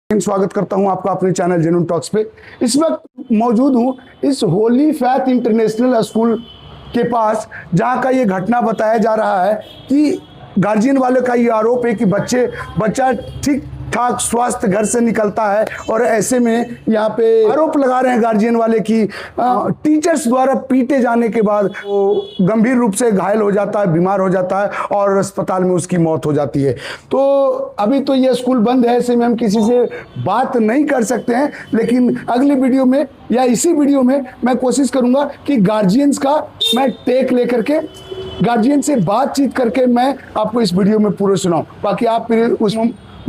स्वागत करता हूं आपका अपने चैनल जेन्युइन टॉक्स पे। इस वक्त मौजूद हूं इस होली फैथ इंटरनेशनल स्कूल के पास, जहां का ये घटना बताया जा रहा है कि गार्जियन वाले का ये आरोप है कि बच्चा ठीक ठाक स्वास्थ्य घर से निकलता है और ऐसे में यहाँ पे आरोप लगा रहे हैं गार्जियन वाले कि टीचर्स द्वारा पीटे जाने के बाद वो गंभीर रूप से घायल हो जाता है, बीमार हो जाता है और अस्पताल में उसकी मौत हो जाती है। तो अभी तो ये स्कूल बंद है, ऐसे में हम किसी से बात नहीं कर सकते हैं, लेकिन अगली वीडियो में या इसी वीडियो में मैं कोशिश करूंगा कि गार्जियंस का मैं टेक लेकर के गार्जियन से बातचीत करके मैं आपको इस वीडियो में पूरा सुनाऊं। बाकी आप फिर उस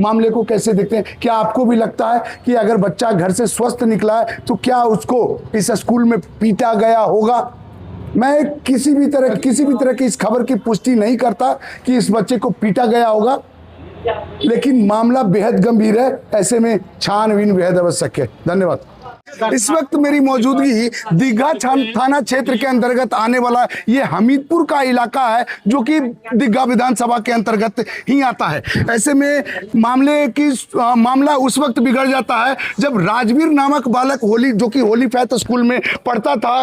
मामले को कैसे देखते हैं? क्या आपको भी लगता है कि अगर बच्चा घर से स्वस्थ निकला है तो क्या उसको इस स्कूल में पीटा गया होगा? मैं किसी भी तरह की इस खबर की पुष्टि नहीं करता कि इस बच्चे को पीटा गया होगा, लेकिन मामला बेहद गंभीर है, ऐसे में छानबीन बेहद आवश्यक है। धन्यवाद। इस वक्त मेरी मौजूदगी दीघा थाना क्षेत्र के अंतर्गत आने वाला ये हमीदपुर का इलाका है, जो कि दीघा विधानसभा के अंतर्गत ही आता है। ऐसे में मामला उस वक्त बिगड़ जाता है जब राजवीर नामक बालक जो कि होली फैथ स्कूल में पढ़ता था,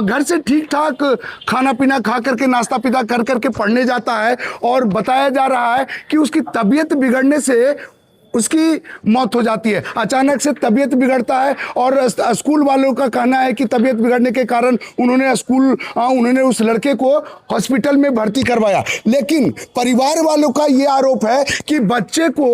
घर से ठीक ठाक खाना पीना खा करके नाश्ता पीता कर करके पढ़ने जाता है और बताया जा रहा है कि उसकी तबीयत बिगड़ने से उसकी मौत हो जाती है। अचानक से तबीयत बिगड़ता है और स्कूल वालों का कहना है कि तबीयत बिगड़ने के कारण उन्होंने उस लड़के को हॉस्पिटल में भर्ती करवाया, लेकिन परिवार वालों का ये आरोप है कि बच्चे को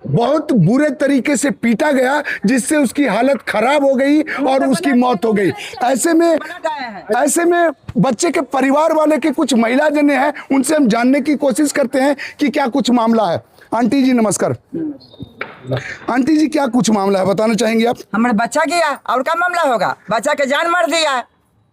बहुत बुरे तरीके से पीटा गया, जिससे उसकी हालत खराब हो गई और उसकी मौत हो गई। ऐसे में बच्चे के परिवार वाले के कुछ महिला जने हैं, उनसे हम जानने की कोशिश करते हैं कि क्या कुछ मामला है। आंटी जी नमस्कार। आंटी जी, क्या कुछ मामला है, बताना चाहेंगे आप? हमारे बच्चा गया और क्या मामला होगा? बच्चा के जान मार दिया।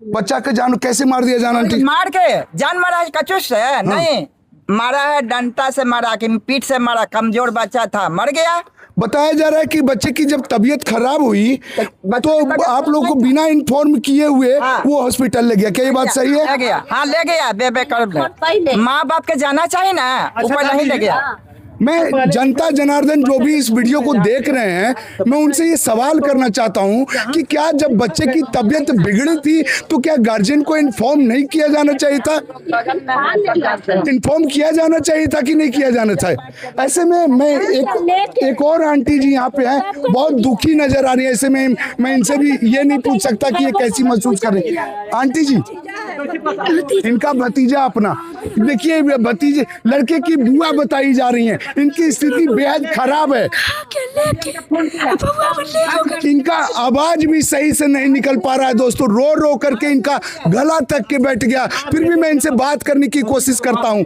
बच्चा के जान कैसे मार दिया? जान आंटी मार के जान मारा है, कचूस से नहीं मारा है, डंडा से मारा कि पीठ से मारा। कमजोर बच्चा था, मर गया। बताया जा रहा है कि बच्चे की जब तबीयत खराब हुई तो आप लोग को बिना इन्फॉर्म किए हुए वो हॉस्पिटल ले गया। क्या ये बात सही है? ले गया, हाँ ले गया। बेबे कर माँ बाप के जाना चाहिए ना, ऊपर नहीं ले गया। मैं जनता जनार्दन जो भी इस वीडियो को देख रहे हैं, मैं उनसे ये सवाल करना चाहता हूं कि क्या जब बच्चे की तबीयत बिगड़ी थी तो क्या गार्जियन को इन्फॉर्म नहीं किया जाना चाहिए था? इन्फॉर्म किया जाना चाहिए था कि नहीं किया जाना चाहिए? ऐसे में मैं एक और आंटी जी यहाँ पे हैं, बहुत दुखी नजर आ रही है। ऐसे में मैं इनसे भी ये नहीं पूछ सकता कि ये कैसी महसूस कर रही है। आंटी जी, इनका भतीजा अपना देखिए, भतीजे लड़के की बुआ बताई जा रही है, इनकी स्थिति बेहद खराब है। इनका आवाज भी सही से नहीं निकल पा रहा है दोस्तों, रो रो करके इनका गला तक के बैठ गया। फिर भी मैं इनसे बात करने की कोशिश करता हूँ।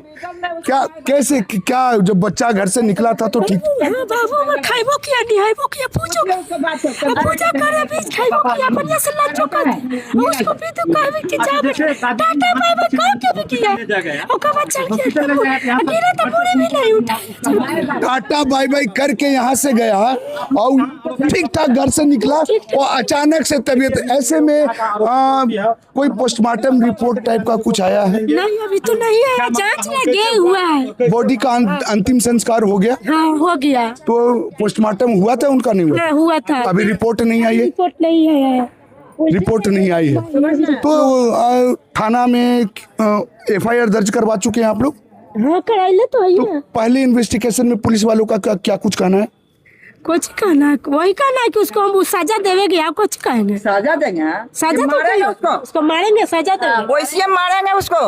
क्या जब बच्चा घर से निकला था तो ठीक? टाटा बाय बाय करके यहाँ से गया और ठीक ठाक घर से निकला और अचानक से तबीयत। ऐसे में कोई पोस्टमार्टम रिपोर्ट टाइप का कुछ आया है? नहीं, अभी तो नहीं है, जांच लगे हुआ है। बॉडी का अंतिम संस्कार हो गया? हाँ, हो गया। तो पोस्टमार्टम हुआ था उनका? नहीं हुआ? हुआ था। अभी रिपोर्ट नहीं आई है? रिपोर्ट नहीं है। रिपोर्ट नहीं आई है तो थाना में FIR दर्ज करवा चुके हैं आप लोग? हाँ, कराइले तो है। पहले इन्वेस्टिगेशन में पुलिस वालों का क्या कुछ कहना है? कुछ कहना है, वही कहना है कि उसको हम सजा देवेंगे। आप कुछ कहेंगे? सजा देंगे, सजा मारेंगे उसको मारेंगे, सजा देंगे। वैसे मारेंगे उसको,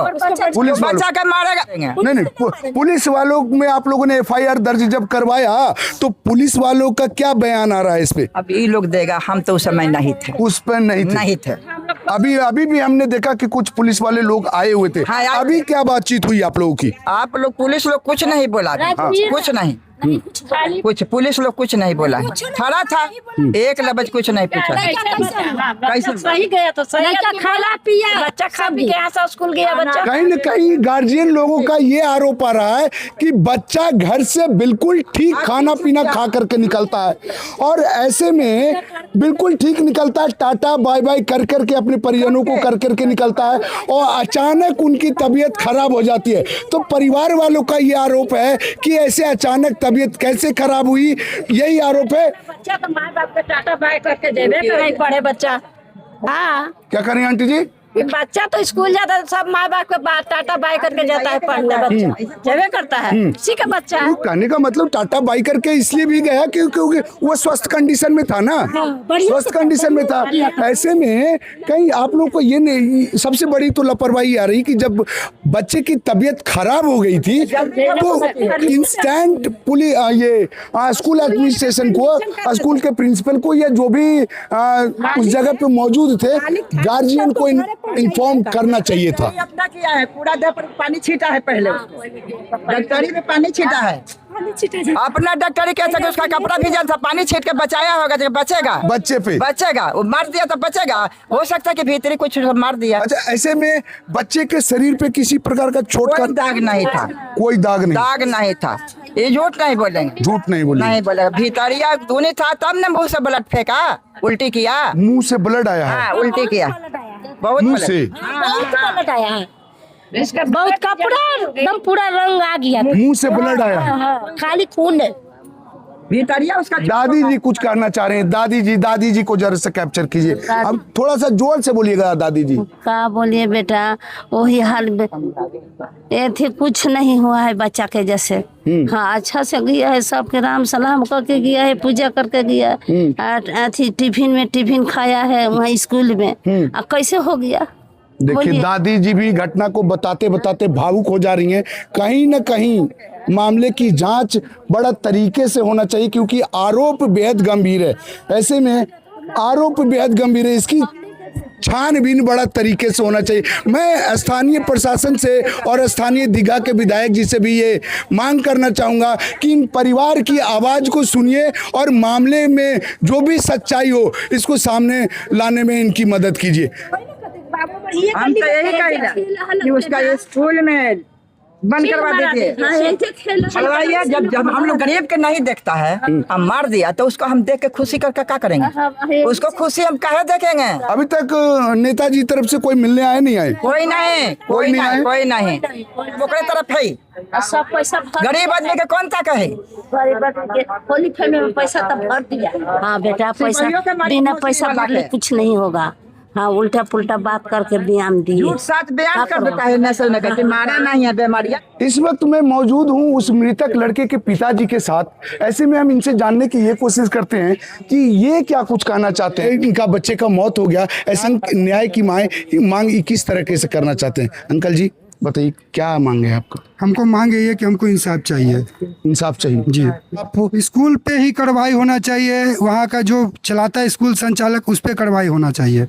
पुलिस बच्चा के मारेगा। नहीं, पुलिस वालों में आप लोगों ने FIR दर्ज जब करवाया तो पुलिस वालों का क्या बयान आ रहा है इस पे? अब ये लोग देगा, हम तो उस समय नहीं थे, उस पर नहीं थे। अभी भी हमने देखा कि कुछ पुलिस वाले लोग आए हुए थे। हाँ, अभी क्या बातचीत हुई आप लोगों की? आप लोग पुलिस लोग कुछ नहीं बोला, कुछ नहीं, कुछ पुलिस लोग कुछ नहीं बोला है। खड़ा था, एक लफ्ज कुछ नहीं पूछा। कैसे सही गया तो सही खाना पिया, बच्चा खा पी के स्कूल गया। बच्चा कहीं न कहीं गार्जियन लोगों का ये आरोप आ रहा है कि बच्चा घर से बिल्कुल ठीक खाना पीना खा करके निकलता है और ऐसे में बिल्कुल ठीक निकलता है, टाटा बाय बाय कर करके अपने परिजनों को कर करके निकलता है और अचानक उनकी तबीयत खराब हो जाती है। तो परिवार वालों का ये आरोप है कि ऐसे अचानक तबीयत कैसे खराब हुई, यही आरोप है। बच्चा तो माँ बाप के टाटा बाय करके देवे करे पढ़े बच्चा। हाँ, क्या करें आंटी जी? बच्चा तो स्कूल जाता है, सब माँ बाप के टाटा बाय करके जाता है पढ़ने, बच्चा जावे करता है, इसी का बच्चा है। तो कहने का मतलब टाटा बाई करके इसलिए भी गया क्योंकि वो स्वस्थ कंडीशन में था ना, स्वस्थ कंडीशन में था। ऐसे में कहीं आप लोग को ये नहीं, सबसे बड़ी तो लापरवाही आ रही कि जब बच्चे की तबीयत खराब हो गई थी तो इंस्टेंट पुलिस ये स्कूल एडमिनिस्ट्रेशन को, स्कूल के प्रिंसिपल को या जो भी उस जगह पे मौजूद थे गार्जियन को इन्फॉर्म करना चाहिए था। अपना किया है, पूरा देह पर पानी छीटा है, पहले डॉक्टरी में पानी छीटा है, अपना डॉक्टरी कैसे कि उसका कपड़ा भी जल पानी छीट के बचाया होगा तो बचेगा, बच्चे पे बचेगा, वो मार दिया तो बचेगा, हो सकता है कि भीतरी कुछ मार दिया। अच्छा, ऐसे में बच्चे के शरीर पे किसी प्रकार का चोट का कोई दाग नहीं था, कोई दाग नहीं था, ये झूठ नहीं बोलेंगे, झूठ नहीं बोलेंगे, नहीं बोलेगा। भीतरिया दूनी था तब ने मुंह से ब्लड फेंका, उल्टी किया, मुंह से ब्लड आया है, हाँ उल्टी किया, बहुत मुंह ब्लड। से बहुत आया है, इसका बहुत कपड़ा एकदम पूरा रंग आ गया, मुंह से ब्लड आया है, खाली खून है। भीतरिया उसका। दादी जी कुछ कहना चाह रहे हैं, दादी जी को जरा से कैप्चर कीजिए, अब थोड़ा सा जोर से बोलिएगा दादी जी। का बोलिए बेटा, वही हाल ये थी, कुछ नहीं हुआ है बच्चा के जैसे। हाँ, अच्छा से गया है, सबके राम सलाम करके गया है, पूजा करके गया है, टिफिन में टिफिन खाया है वहाँ स्कूल में, अब कैसे हो गया? देखिए दादी जी भी घटना को बताते बताते भावुक हो जा रही हैं। कहीं न कहीं मामले की जांच बड़ा तरीके से होना चाहिए क्योंकि आरोप बेहद गंभीर है। ऐसे में आरोप बेहद गंभीर है, इसकी छानबीन बड़ा तरीके से होना चाहिए। मैं स्थानीय प्रशासन से और स्थानीय दीघा के विधायक जी से भी ये मांग करना चाहूँगा कि इन परिवार की आवाज़ को सुनिए और मामले में जो भी सच्चाई हो इसको सामने लाने में इनकी मदद कीजिए। हम तो यही कहेंगे कि उसका स्कूल में बंद करवा दीजिए। चलवाइए, जब हम लोग गरीब के नहीं देखता है, हम मार दिया तो उसको हम देख के खुशी करके क्या करेंगे? उसको खुशी हम काहे देखेंगे? अभी तक नेताजी तरफ से कोई मिलने आए नहीं आए? कोई नहीं ओकरे तरफ है। सब पैसा गरीब आदमी के कौन सा कहे? होली फैमिली में पैसा तो भर दिया। हाँ बेटा, पैसा बिना पैसा भरले कुछ नहीं होगा। हाँ, उल्टा पुल्टा बात करके बयान दिए, झूठ सच बयान कर देता है, नशे में करके मारा नहीं है बीमारियां। इस वक्त मैं मौजूद हूं उस मृतक लड़के के पिताजी के साथ। ऐसे में हम इनसे जानने की ये कोशिश करते हैं कि ये क्या कुछ कहना चाहते हैं। इनका बच्चे का मौत हो गया, ऐसा न्याय की मांग किस तरीके से करना चाहते हैं? अंकल जी बताइए, क्या मांग है आपका? हमको मांग यही है कि हमको इंसाफ चाहिए। इंसाफ चाहिए जी, आप स्कूल पे ही कार्रवाई होना चाहिए, वहाँ का जो चलाता है स्कूल संचालक उस पे कार्रवाई होना चाहिए।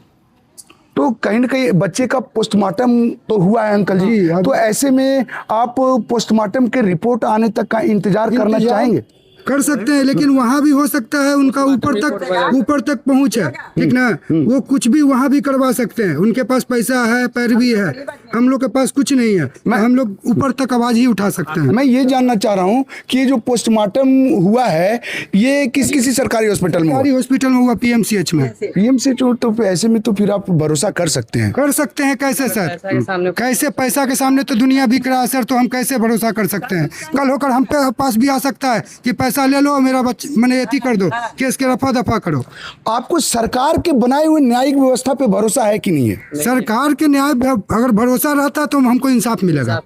तो कहीं ना कहीं बच्चे का पोस्टमार्टम तो हुआ है अंकल जी, तो ऐसे में आप पोस्टमार्टम के रिपोर्ट आने तक का इंतजार करना चाहेंगे? कर सकते हैं, लेकिन वहाँ भी हो सकता है उनका ऊपर तक पहुँच है, ठीक ना, वो कुछ भी वहाँ भी करवा सकते हैं। उनके पास पैसा है, पैरवी है, हम लोग के पास कुछ नहीं है, हम लोग ऊपर तक आवाज ही उठा सकते हैं। मैं ये जानना चाह रहा हूँ कि ये जो पोस्टमार्टम हुआ है ये किसी सरकारी हॉस्पिटल में? सरकारी हॉस्पिटल में हुआ, PMCH में। PMCH तो ऐसे में तो फिर आप भरोसा कर सकते हैं? कर सकते हैं कैसे सर? कैसे? पैसा के सामने तो दुनिया बिक रहा है सर, तो हम कैसे भरोसा कर सकते हैं? कल होकर हम पास भी आ सकता है कि पैसा ले लो, मेरा बच्चा मैंने एती कर दो, केस के रफा दफा करो। आपको सरकार के बनाए हुए न्यायिक व्यवस्था पे भरोसा है कि नहीं है? सरकार के न्याय अगर भरोसा रहता तो हमको इंसाफ मिलेगा,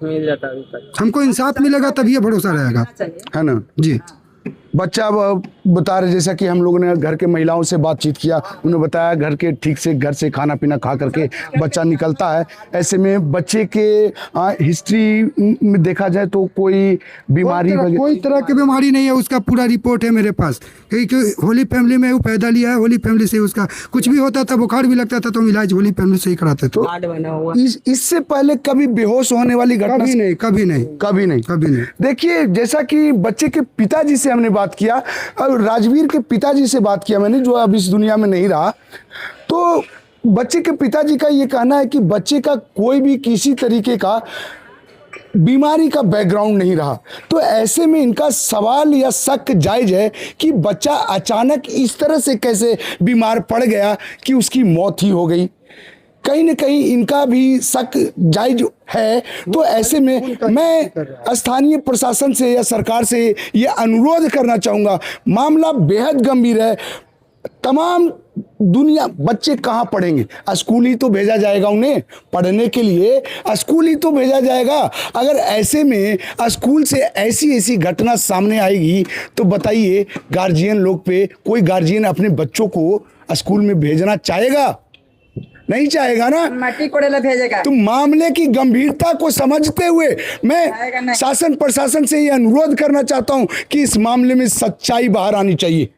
हमको इंसाफ मिलेगा तभी ये भरोसा रहेगा, है ना जी। बच्चा बता रहे, जैसा कि हम लोगों ने घर के महिलाओं से बातचीत किया, उन्होंने बताया घर के ठीक से घर से खाना पीना खा करके बच्चा निकलता है। ऐसे में बच्चे के हिस्ट्री में देखा जाए तो कोई बीमारी कोई तरह की बीमारी नहीं है, उसका पूरा रिपोर्ट है मेरे पास, क्योंकि होली फैमिली में वो पैदा लिया है, होली फैमिली से उसका कुछ भी होता था, बुखार भी लगता था तो हम इलाज होली फैमिली से ही कराते थे। तो इससे पहले कभी बेहोश होने वाली घटना? कभी नहीं। देखिए, जैसा कि बच्चे के पिताजी से हमने बात किया और राजवीर के पिताजी से बात किया मैंने, जो अब इस दुनिया में नहीं रहा, तो बच्चे के पिताजी का ये कहना है कि बच्चे का कोई भी किसी तरीके का बीमारी का बैकग्राउंड नहीं रहा, तो ऐसे में इनका सवाल या शक जायज है कि बच्चा अचानक इस तरह से कैसे बीमार पड़ गया कि उसकी मौत ही हो गई। कहीं न कहीं इनका भी शक जायज है। तो ऐसे में मैं स्थानीय प्रशासन से या सरकार से ये अनुरोध करना चाहूँगा, मामला बेहद गंभीर है। तमाम दुनिया, बच्चे कहाँ पढ़ेंगे? स्कूल ही तो भेजा जाएगा उन्हें पढ़ने के लिए, स्कूल ही तो भेजा जाएगा। अगर ऐसे में स्कूल से ऐसी ऐसी घटना सामने आएगी तो बताइए गार्जियन लोग पे, कोई गार्जियन अपने बच्चों को स्कूल में भेजना चाहेगा? नहीं चाहेगा ना। मट्टी कोड़े भेजेगा। तो मामले की गंभीरता को समझते हुए मैं शासन प्रशासन से ये अनुरोध करना चाहता हूं कि इस मामले में सच्चाई बाहर आनी चाहिए।